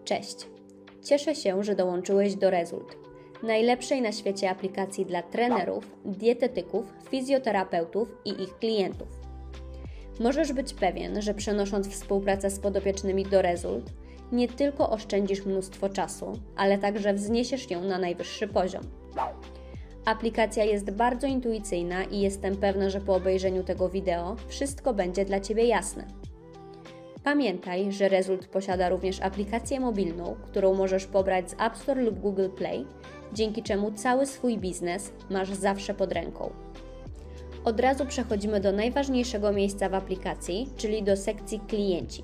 Cześć! Cieszę się, że dołączyłeś do Rezult, najlepszej na świecie aplikacji dla trenerów, dietetyków, fizjoterapeutów i ich klientów. Możesz być pewien, że przenosząc współpracę z podopiecznymi do Rezult, nie tylko oszczędzisz mnóstwo czasu, ale także wzniesiesz ją na najwyższy poziom. Aplikacja jest bardzo intuicyjna i jestem pewna, że po obejrzeniu tego wideo wszystko będzie dla Ciebie jasne. Pamiętaj, że Rezult posiada również aplikację mobilną, którą możesz pobrać z App Store lub Google Play, dzięki czemu cały swój biznes masz zawsze pod ręką. Od razu przechodzimy do najważniejszego miejsca w aplikacji, czyli do sekcji Klienci.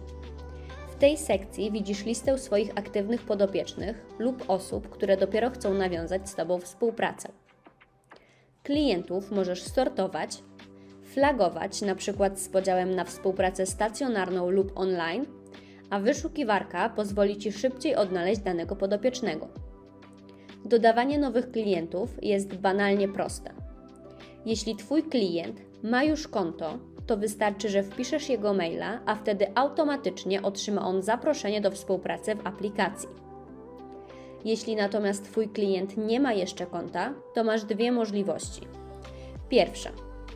W tej sekcji widzisz listę swoich aktywnych podopiecznych lub osób, które dopiero chcą nawiązać z Tobą współpracę. Klientów możesz sortować, flagować np. z podziałem na współpracę stacjonarną lub online, a wyszukiwarka pozwoli Ci szybciej odnaleźć danego podopiecznego. Dodawanie nowych klientów jest banalnie proste. Jeśli Twój klient ma już konto, to wystarczy, że wpiszesz jego maila, a wtedy automatycznie otrzyma on zaproszenie do współpracy w aplikacji. Jeśli natomiast Twój klient nie ma jeszcze konta, to masz dwie możliwości. Pierwsza.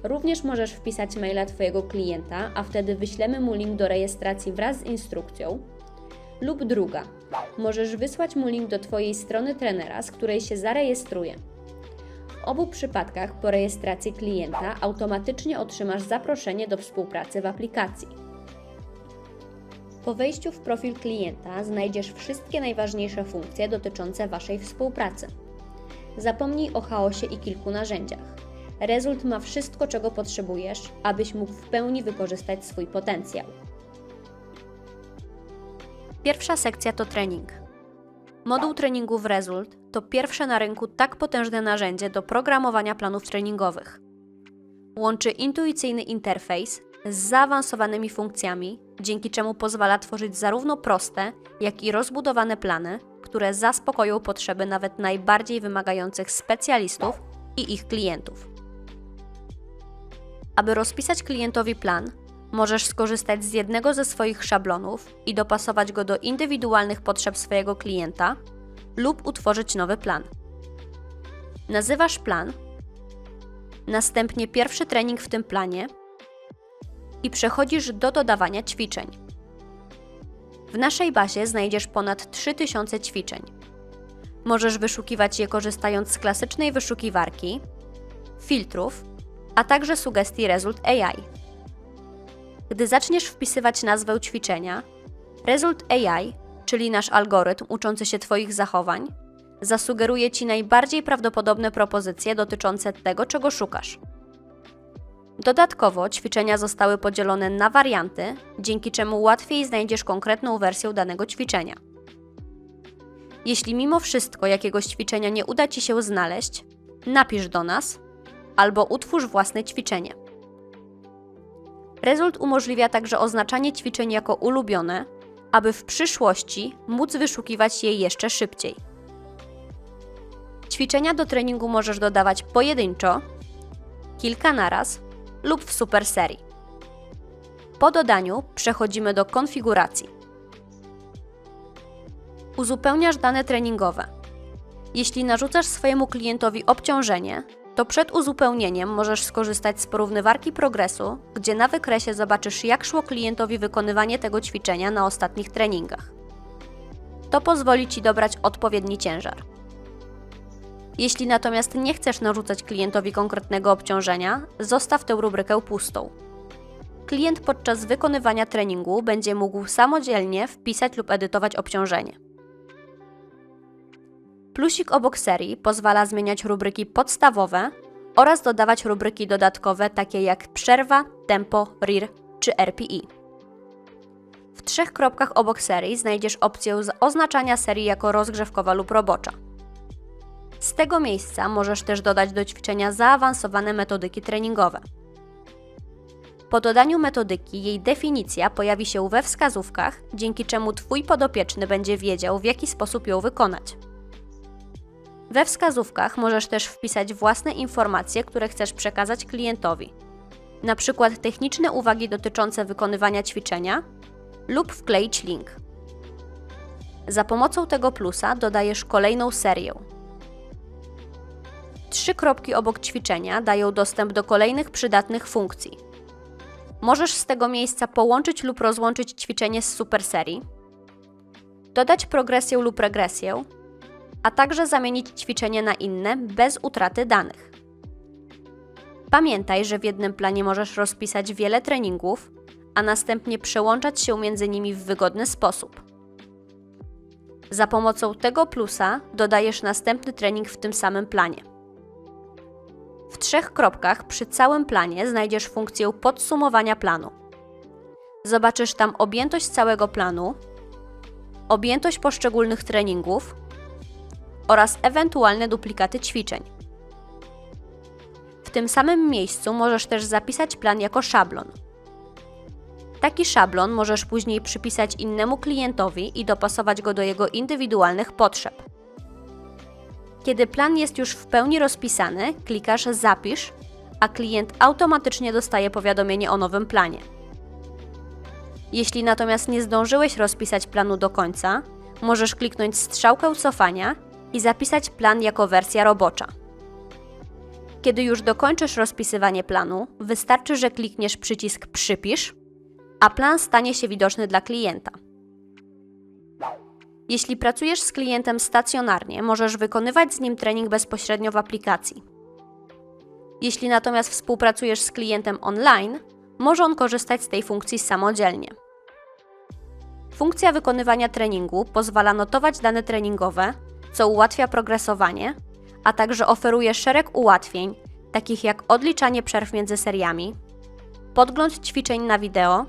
Również możesz wpisać maila Twojego klienta, a wtedy wyślemy mu link do rejestracji wraz z instrukcją. Lub druga. Możesz wysłać mu link do Twojej strony trenera, z której się zarejestruje. W obu przypadkach po rejestracji klienta automatycznie otrzymasz zaproszenie do współpracy w aplikacji. Po wejściu w profil klienta znajdziesz wszystkie najważniejsze funkcje dotyczące Waszej współpracy. Zapomnij o chaosie i kilku narzędziach. Rezult ma wszystko, czego potrzebujesz, abyś mógł w pełni wykorzystać swój potencjał. Pierwsza sekcja to trening. Moduł treningu w Rezult to pierwsze na rynku tak potężne narzędzie do programowania planów treningowych. Łączy intuicyjny interfejs z zaawansowanymi funkcjami, dzięki czemu pozwala tworzyć zarówno proste, jak i rozbudowane plany, które zaspokoją potrzeby nawet najbardziej wymagających specjalistów i ich klientów. Aby rozpisać klientowi plan, możesz skorzystać z jednego ze swoich szablonów i dopasować go do indywidualnych potrzeb swojego klienta lub utworzyć nowy plan. Nazywasz plan, następnie pierwszy trening w tym planie i przechodzisz do dodawania ćwiczeń. W naszej bazie znajdziesz ponad 3000 ćwiczeń. Możesz wyszukiwać je korzystając z klasycznej wyszukiwarki, filtrów, a także sugestii Rezult AI. Gdy zaczniesz wpisywać nazwę ćwiczenia, Rezult AI, czyli nasz algorytm uczący się Twoich zachowań, zasugeruje Ci najbardziej prawdopodobne propozycje dotyczące tego, czego szukasz. Dodatkowo ćwiczenia zostały podzielone na warianty, dzięki czemu łatwiej znajdziesz konkretną wersję danego ćwiczenia. Jeśli mimo wszystko jakiegoś ćwiczenia nie uda Ci się znaleźć, napisz do nas albo utwórz własne ćwiczenie. Rezult umożliwia także oznaczanie ćwiczeń jako ulubione, aby w przyszłości móc wyszukiwać je jeszcze szybciej. Ćwiczenia do treningu możesz dodawać pojedynczo, kilka naraz lub w super serii. Po dodaniu przechodzimy do konfiguracji. Uzupełniasz dane treningowe. Jeśli narzucasz swojemu klientowi obciążenie, to przed uzupełnieniem możesz skorzystać z porównywarki progresu, gdzie na wykresie zobaczysz, jak szło klientowi wykonywanie tego ćwiczenia na ostatnich treningach. To pozwoli Ci dobrać odpowiedni ciężar. Jeśli natomiast nie chcesz narzucać klientowi konkretnego obciążenia, zostaw tę rubrykę pustą. Klient podczas wykonywania treningu będzie mógł samodzielnie wpisać lub edytować obciążenie. Plusik obok serii pozwala zmieniać rubryki podstawowe oraz dodawać rubryki dodatkowe takie jak przerwa, tempo, RIR czy RPE. W 3 kropkach obok serii znajdziesz opcję oznaczania serii jako rozgrzewkowa lub robocza. Z tego miejsca możesz też dodać do ćwiczenia zaawansowane metodyki treningowe. Po dodaniu metodyki jej definicja pojawi się we wskazówkach, dzięki czemu Twój podopieczny będzie wiedział, w jaki sposób ją wykonać. We wskazówkach możesz też wpisać własne informacje, które chcesz przekazać klientowi, np. techniczne uwagi dotyczące wykonywania ćwiczenia lub wkleić link. Za pomocą tego plusa dodajesz kolejną serię. 3 kropki obok ćwiczenia dają dostęp do kolejnych przydatnych funkcji. Możesz z tego miejsca połączyć lub rozłączyć ćwiczenie z superserii, dodać progresję lub regresję, a także zamienić ćwiczenie na inne bez utraty danych. Pamiętaj, że w jednym planie możesz rozpisać wiele treningów, a następnie przełączać się między nimi w wygodny sposób. Za pomocą tego plusa dodajesz następny trening w tym samym planie. W 3 kropkach przy całym planie znajdziesz funkcję podsumowania planu. Zobaczysz tam objętość całego planu, objętość poszczególnych treningów oraz ewentualne duplikaty ćwiczeń. W tym samym miejscu możesz też zapisać plan jako szablon. Taki szablon możesz później przypisać innemu klientowi i dopasować go do jego indywidualnych potrzeb. Kiedy plan jest już w pełni rozpisany, klikasz Zapisz, a klient automatycznie dostaje powiadomienie o nowym planie. Jeśli natomiast nie zdążyłeś rozpisać planu do końca, możesz kliknąć strzałkę cofania i zapisać plan jako wersja robocza. Kiedy już dokończysz rozpisywanie planu, wystarczy, że klikniesz przycisk Przypisz, a plan stanie się widoczny dla klienta. Jeśli pracujesz z klientem stacjonarnie, możesz wykonywać z nim trening bezpośrednio w aplikacji. Jeśli natomiast współpracujesz z klientem online, może on korzystać z tej funkcji samodzielnie. Funkcja wykonywania treningu pozwala notować dane treningowe, co ułatwia progresowanie, a także oferuje szereg ułatwień, takich jak odliczanie przerw między seriami, podgląd ćwiczeń na wideo,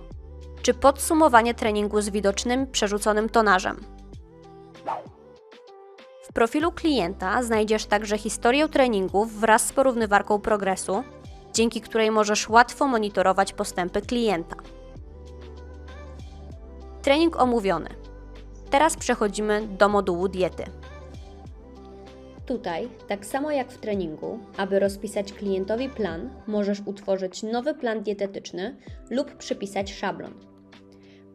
czy podsumowanie treningu z widocznym, przerzuconym tonażem. W profilu klienta znajdziesz także historię treningów wraz z porównywarką progresu, dzięki której możesz łatwo monitorować postępy klienta. Trening omówiony. Teraz przechodzimy do modułu diety. Tutaj, tak samo jak w treningu, aby rozpisać klientowi plan, możesz utworzyć nowy plan dietetyczny lub przypisać szablon.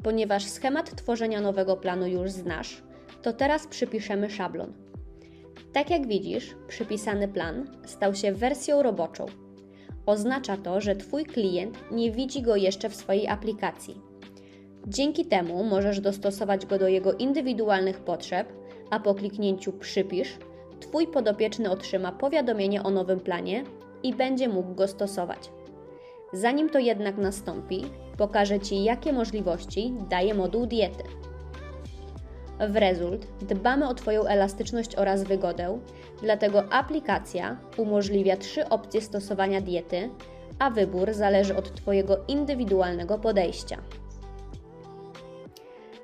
Ponieważ schemat tworzenia nowego planu już znasz, to teraz przypiszemy szablon. Tak jak widzisz, przypisany plan stał się wersją roboczą. Oznacza to, że Twój klient nie widzi go jeszcze w swojej aplikacji. Dzięki temu możesz dostosować go do jego indywidualnych potrzeb, a po kliknięciu Przypisz, Twój podopieczny otrzyma powiadomienie o nowym planie i będzie mógł go stosować. Zanim to jednak nastąpi, pokażę Ci, jakie możliwości daje moduł diety. W Result dbamy o Twoją elastyczność oraz wygodę, dlatego aplikacja umożliwia 3 opcje stosowania diety, a wybór zależy od Twojego indywidualnego podejścia.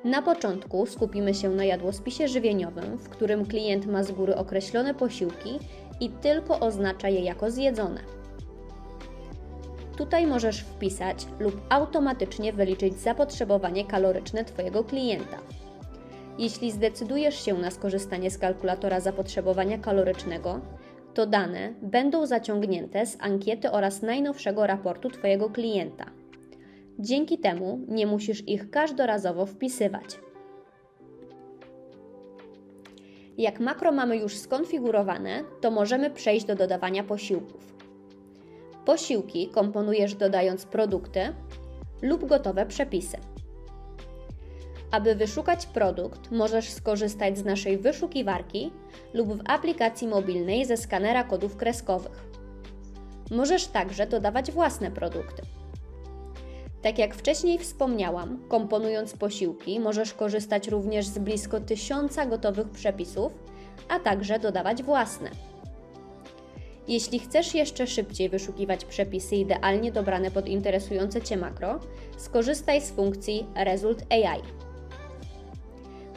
Na początku skupimy się na jadłospisie żywieniowym, w którym klient ma z góry określone posiłki i tylko oznacza je jako zjedzone. Tutaj możesz wpisać lub automatycznie wyliczyć zapotrzebowanie kaloryczne Twojego klienta. Jeśli zdecydujesz się na skorzystanie z kalkulatora zapotrzebowania kalorycznego, to dane będą zaciągnięte z ankiety oraz najnowszego raportu Twojego klienta. Dzięki temu nie musisz ich każdorazowo wpisywać. Jak makro mamy już skonfigurowane, to możemy przejść do dodawania posiłków. Posiłki komponujesz dodając produkty lub gotowe przepisy. Aby wyszukać produkt, możesz skorzystać z naszej wyszukiwarki lub w aplikacji mobilnej ze skanera kodów kreskowych. Możesz także dodawać własne produkty. Tak jak wcześniej wspomniałam, komponując posiłki możesz korzystać również z blisko 1000 gotowych przepisów, a także dodawać własne. Jeśli chcesz jeszcze szybciej wyszukiwać przepisy idealnie dobrane pod interesujące Cię makro, skorzystaj z funkcji Result AI.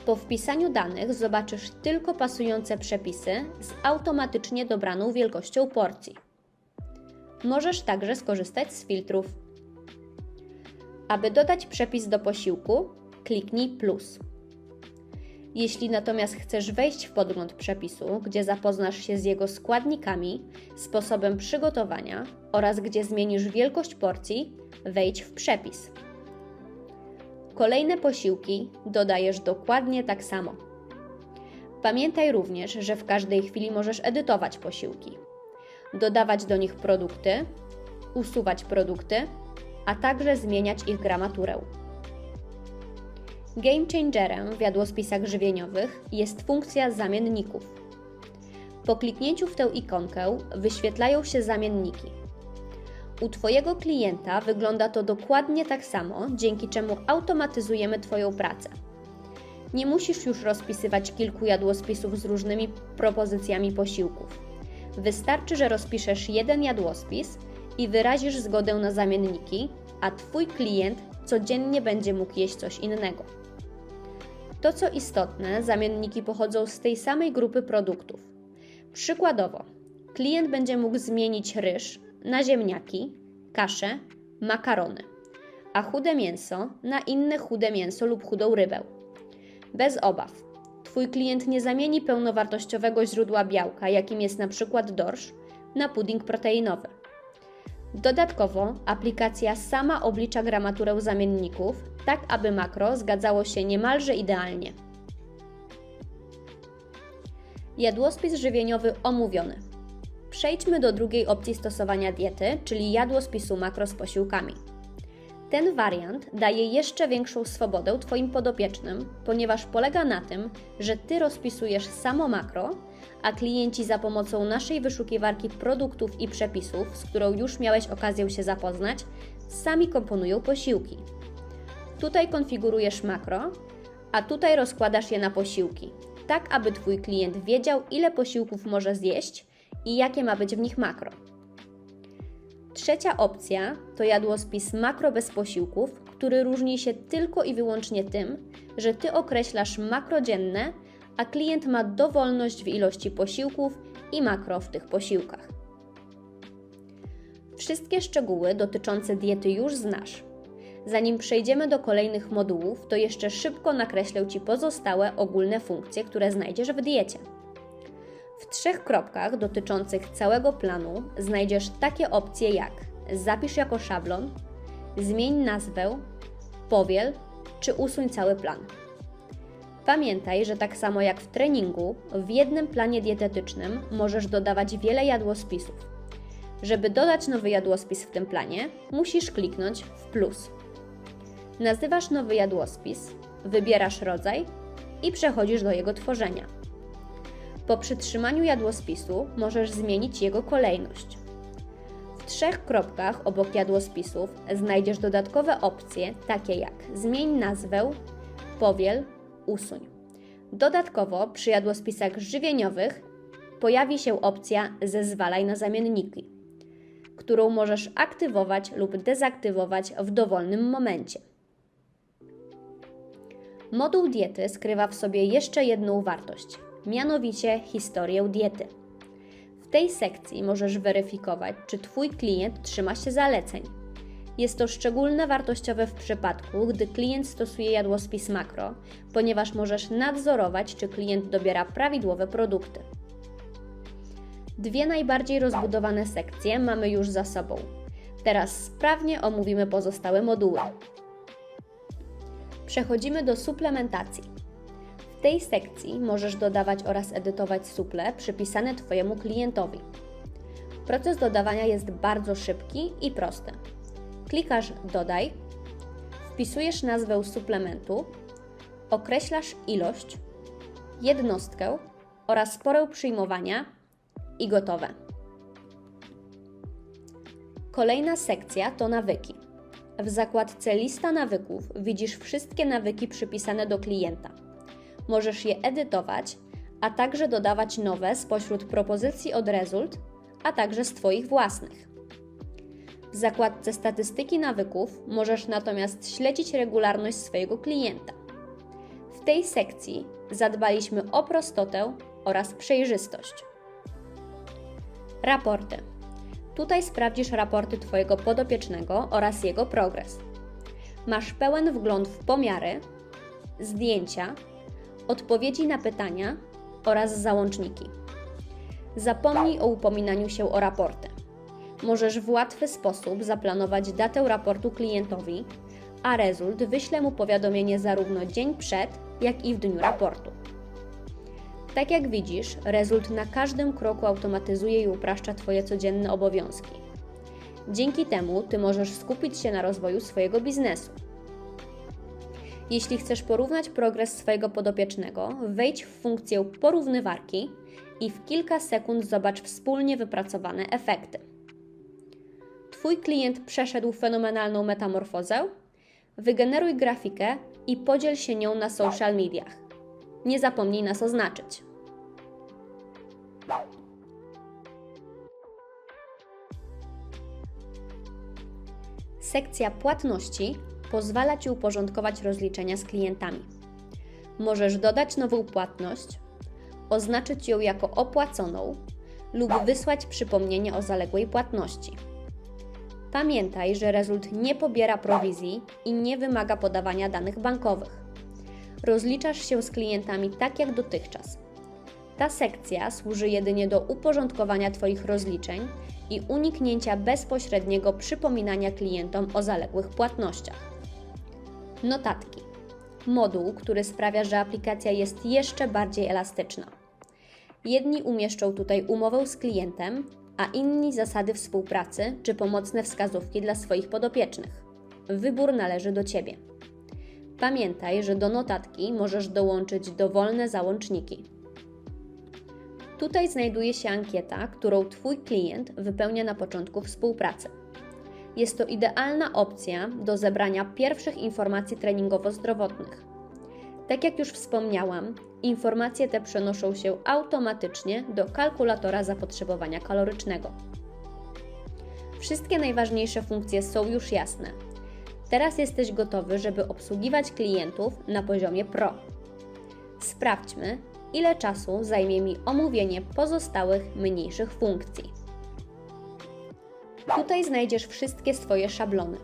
Po wpisaniu danych zobaczysz tylko pasujące przepisy z automatycznie dobraną wielkością porcji. Możesz także skorzystać z filtrów. Aby dodać przepis do posiłku, kliknij plus. Jeśli natomiast chcesz wejść w podgląd przepisu, gdzie zapoznasz się z jego składnikami, sposobem przygotowania oraz gdzie zmienisz wielkość porcji, wejdź w przepis. Kolejne posiłki dodajesz dokładnie tak samo. Pamiętaj również, że w każdej chwili możesz edytować posiłki, dodawać do nich produkty, usuwać produkty, a także zmieniać ich gramaturę. Game changerem w jadłospisach żywieniowych jest funkcja zamienników. Po kliknięciu w tę ikonkę wyświetlają się zamienniki. U Twojego klienta wygląda to dokładnie tak samo, dzięki czemu automatyzujemy Twoją pracę. Nie musisz już rozpisywać kilku jadłospisów z różnymi propozycjami posiłków. Wystarczy, że rozpiszesz jeden jadłospis i wyrazisz zgodę na zamienniki, a Twój klient codziennie będzie mógł jeść coś innego. To co istotne, zamienniki pochodzą z tej samej grupy produktów. Przykładowo, klient będzie mógł zmienić ryż na ziemniaki, kaszę, makarony, a chude mięso na inne chude mięso lub chudą rybę. Bez obaw, Twój klient nie zamieni pełnowartościowego źródła białka, jakim jest np. dorsz, na pudding proteinowy. Dodatkowo aplikacja sama oblicza gramaturę zamienników, tak aby makro zgadzało się niemalże idealnie. Jadłospis żywieniowy omówiony. Przejdźmy do drugiej opcji stosowania diety, czyli jadłospisu makro z posiłkami. Ten wariant daje jeszcze większą swobodę Twoim podopiecznym, ponieważ polega na tym, że Ty rozpisujesz samo makro, a klienci za pomocą naszej wyszukiwarki produktów i przepisów, z którą już miałeś okazję się zapoznać, sami komponują posiłki. Tutaj konfigurujesz makro, a tutaj rozkładasz je na posiłki, tak aby Twój klient wiedział, ile posiłków może zjeść i jakie ma być w nich makro. Trzecia opcja to jadłospis makro bez posiłków, który różni się tylko i wyłącznie tym, że Ty określasz makro dzienne, a klient ma dowolność w ilości posiłków i makro w tych posiłkach. Wszystkie szczegóły dotyczące diety już znasz. Zanim przejdziemy do kolejnych modułów, to jeszcze szybko nakreślę Ci pozostałe ogólne funkcje, które znajdziesz w diecie. W 3 kropkach dotyczących całego planu znajdziesz takie opcje jak zapisz jako szablon, zmień nazwę, powiel czy usuń cały plan. Pamiętaj, że tak samo jak w treningu, w jednym planie dietetycznym możesz dodawać wiele jadłospisów. Żeby dodać nowy jadłospis w tym planie, musisz kliknąć w plus. Nazywasz nowy jadłospis, wybierasz rodzaj i przechodzisz do jego tworzenia. Po przytrzymaniu jadłospisu możesz zmienić jego kolejność. W 3 kropkach obok jadłospisów znajdziesz dodatkowe opcje, takie jak zmień nazwę, powiel, usuń. Dodatkowo przy jadłospisach żywieniowych pojawi się opcja zezwalaj na zamienniki, którą możesz aktywować lub dezaktywować w dowolnym momencie. Moduł diety skrywa w sobie jeszcze jedną wartość, mianowicie historię diety. W tej sekcji możesz weryfikować, czy Twój klient trzyma się zaleceń. Jest to szczególnie wartościowe w przypadku, gdy klient stosuje jadłospis makro, ponieważ możesz nadzorować, czy klient dobiera prawidłowe produkty. 2 najbardziej rozbudowane sekcje mamy już za sobą. Teraz sprawnie omówimy pozostałe moduły. Przechodzimy do suplementacji. W tej sekcji możesz dodawać oraz edytować suple przypisane Twojemu klientowi. Proces dodawania jest bardzo szybki i prosty. Klikasz Dodaj, wpisujesz nazwę suplementu, określasz ilość, jednostkę oraz porę przyjmowania i gotowe. Kolejna sekcja to nawyki. W zakładce Lista nawyków widzisz wszystkie nawyki przypisane do klienta. Możesz je edytować, a także dodawać nowe spośród propozycji od Result, a także z Twoich własnych. W zakładce Statystyki nawyków możesz natomiast śledzić regularność swojego klienta. W tej sekcji zadbaliśmy o prostotę oraz przejrzystość. Raporty. Tutaj sprawdzisz raporty Twojego podopiecznego oraz jego progres. Masz pełen wgląd w pomiary, zdjęcia, odpowiedzi na pytania oraz załączniki. Zapomnij o upominaniu się o raporty. Możesz w łatwy sposób zaplanować datę raportu klientowi, a Result wyśle mu powiadomienie zarówno dzień przed, jak i w dniu raportu. Tak jak widzisz, Rezult na każdym kroku automatyzuje i upraszcza Twoje codzienne obowiązki. Dzięki temu Ty możesz skupić się na rozwoju swojego biznesu. Jeśli chcesz porównać progres swojego podopiecznego, wejdź w funkcję porównywarki i w kilka sekund zobacz wspólnie wypracowane efekty. Twój klient przeszedł fenomenalną metamorfozę? Wygeneruj grafikę i podziel się nią na social mediach. Nie zapomnij nas oznaczyć. Sekcja płatności pozwala Ci uporządkować rozliczenia z klientami. Możesz dodać nową płatność, oznaczyć ją jako opłaconą lub wysłać przypomnienie o zaległej płatności. Pamiętaj, że Rezult nie pobiera prowizji i nie wymaga podawania danych bankowych. Rozliczasz się z klientami tak jak dotychczas. Ta sekcja służy jedynie do uporządkowania Twoich rozliczeń i uniknięcia bezpośredniego przypominania klientom o zaległych płatnościach. Notatki. Moduł, który sprawia, że aplikacja jest jeszcze bardziej elastyczna. Jedni umieszczą tutaj umowę z klientem, a inni zasady współpracy czy pomocne wskazówki dla swoich podopiecznych. Wybór należy do Ciebie. Pamiętaj, że do notatki możesz dołączyć dowolne załączniki. Tutaj znajduje się ankieta, którą Twój klient wypełnia na początku współpracy. Jest to idealna opcja do zebrania pierwszych informacji treningowo-zdrowotnych. Tak jak już wspomniałam, informacje te przenoszą się automatycznie do kalkulatora zapotrzebowania kalorycznego. Wszystkie najważniejsze funkcje są już jasne. Teraz jesteś gotowy, żeby obsługiwać klientów na poziomie Pro. Sprawdźmy, ile czasu zajmie mi omówienie pozostałych mniejszych funkcji. Tutaj znajdziesz wszystkie swoje szablony.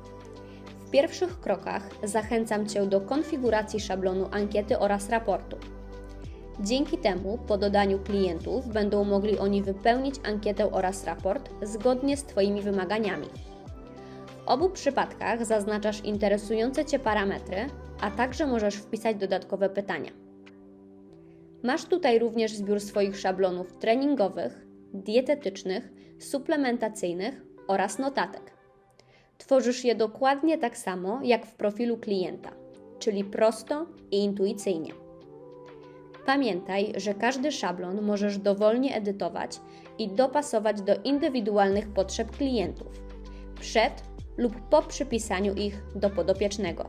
W pierwszych krokach zachęcam Cię do konfiguracji szablonu ankiety oraz raportu. Dzięki temu po dodaniu klientów będą mogli oni wypełnić ankietę oraz raport zgodnie z Twoimi wymaganiami. W obu przypadkach zaznaczasz interesujące Cię parametry, a także możesz wpisać dodatkowe pytania. Masz tutaj również zbiór swoich szablonów treningowych, dietetycznych, suplementacyjnych oraz notatek. Tworzysz je dokładnie tak samo jak w profilu klienta, czyli prosto i intuicyjnie. Pamiętaj, że każdy szablon możesz dowolnie edytować i dopasować do indywidualnych potrzeb klientów, przed lub po przypisaniu ich do podopiecznego.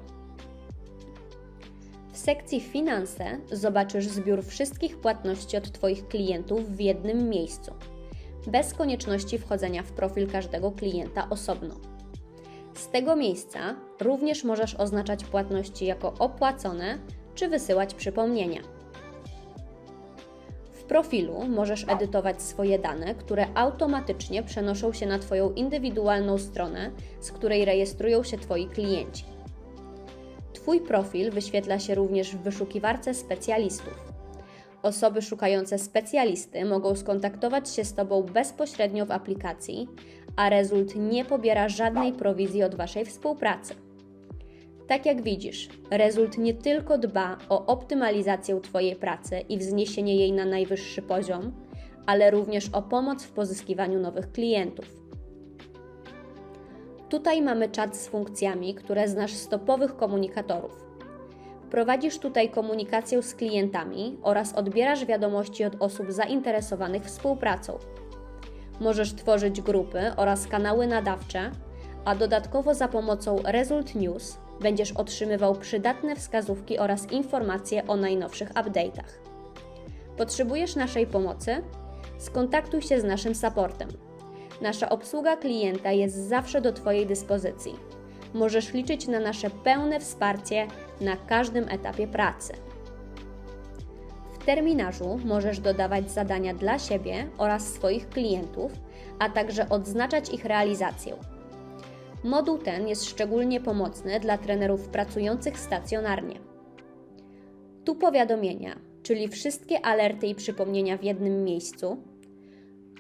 W sekcji Finanse zobaczysz zbiór wszystkich płatności od Twoich klientów w jednym miejscu, bez konieczności wchodzenia w profil każdego klienta osobno. Z tego miejsca również możesz oznaczać płatności jako opłacone czy wysyłać przypomnienia. W profilu możesz edytować swoje dane, które automatycznie przenoszą się na Twoją indywidualną stronę, z której rejestrują się Twoi klienci. Twój profil wyświetla się również w wyszukiwarce specjalistów. Osoby szukające specjalisty mogą skontaktować się z Tobą bezpośrednio w aplikacji, a Rezult nie pobiera żadnej prowizji od Waszej współpracy. Tak jak widzisz, Rezult nie tylko dba o optymalizację Twojej pracy i wzniesienie jej na najwyższy poziom, ale również o pomoc w pozyskiwaniu nowych klientów. Tutaj mamy czat z funkcjami, które znasz z topowych komunikatorów. Prowadzisz tutaj komunikację z klientami oraz odbierasz wiadomości od osób zainteresowanych współpracą. Możesz tworzyć grupy oraz kanały nadawcze, a dodatkowo za pomocą Rezult News będziesz otrzymywał przydatne wskazówki oraz informacje o najnowszych update'ach. Potrzebujesz naszej pomocy? Skontaktuj się z naszym supportem. Nasza obsługa klienta jest zawsze do Twojej dyspozycji. Możesz liczyć na nasze pełne wsparcie na każdym etapie pracy. W terminarzu możesz dodawać zadania dla siebie oraz swoich klientów, a także odznaczać ich realizację. Moduł ten jest szczególnie pomocny dla trenerów pracujących stacjonarnie. Tu powiadomienia, czyli wszystkie alerty i przypomnienia w jednym miejscu.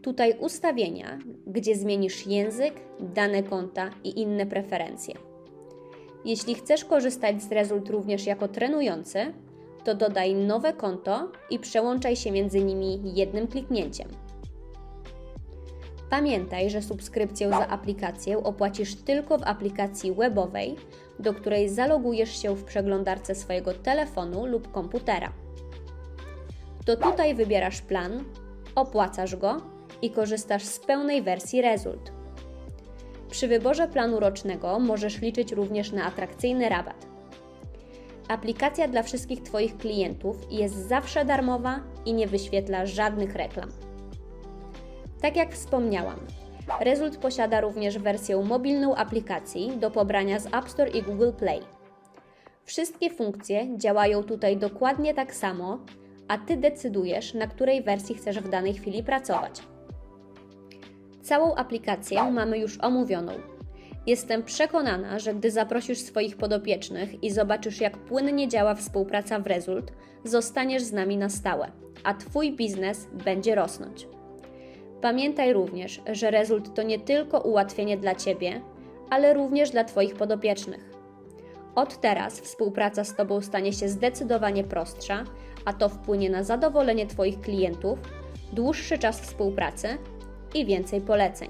Tutaj ustawienia, gdzie zmienisz język, dane konta i inne preferencje. Jeśli chcesz korzystać z Rezult również jako trenujący, to dodaj nowe konto i przełączaj się między nimi jednym kliknięciem. Pamiętaj, że subskrypcję za aplikację opłacisz tylko w aplikacji webowej, do której zalogujesz się w przeglądarce swojego telefonu lub komputera. To tutaj wybierasz plan, opłacasz go i korzystasz z pełnej wersji Rezult. Przy wyborze planu rocznego możesz liczyć również na atrakcyjny rabat. Aplikacja dla wszystkich Twoich klientów jest zawsze darmowa i nie wyświetla żadnych reklam. Tak jak wspomniałam, Rezult posiada również wersję mobilną aplikacji do pobrania z App Store i Google Play. Wszystkie funkcje działają tutaj dokładnie tak samo, a Ty decydujesz, na której wersji chcesz w danej chwili pracować. Całą aplikację mamy już omówioną. Jestem przekonana, że gdy zaprosisz swoich podopiecznych i zobaczysz, jak płynnie działa współpraca w Rezult, zostaniesz z nami na stałe, a Twój biznes będzie rosnąć. Pamiętaj również, że Rezult to nie tylko ułatwienie dla Ciebie, ale również dla Twoich podopiecznych. Od teraz współpraca z Tobą stanie się zdecydowanie prostsza, a to wpłynie na zadowolenie Twoich klientów, dłuższy czas współpracy i więcej poleceń.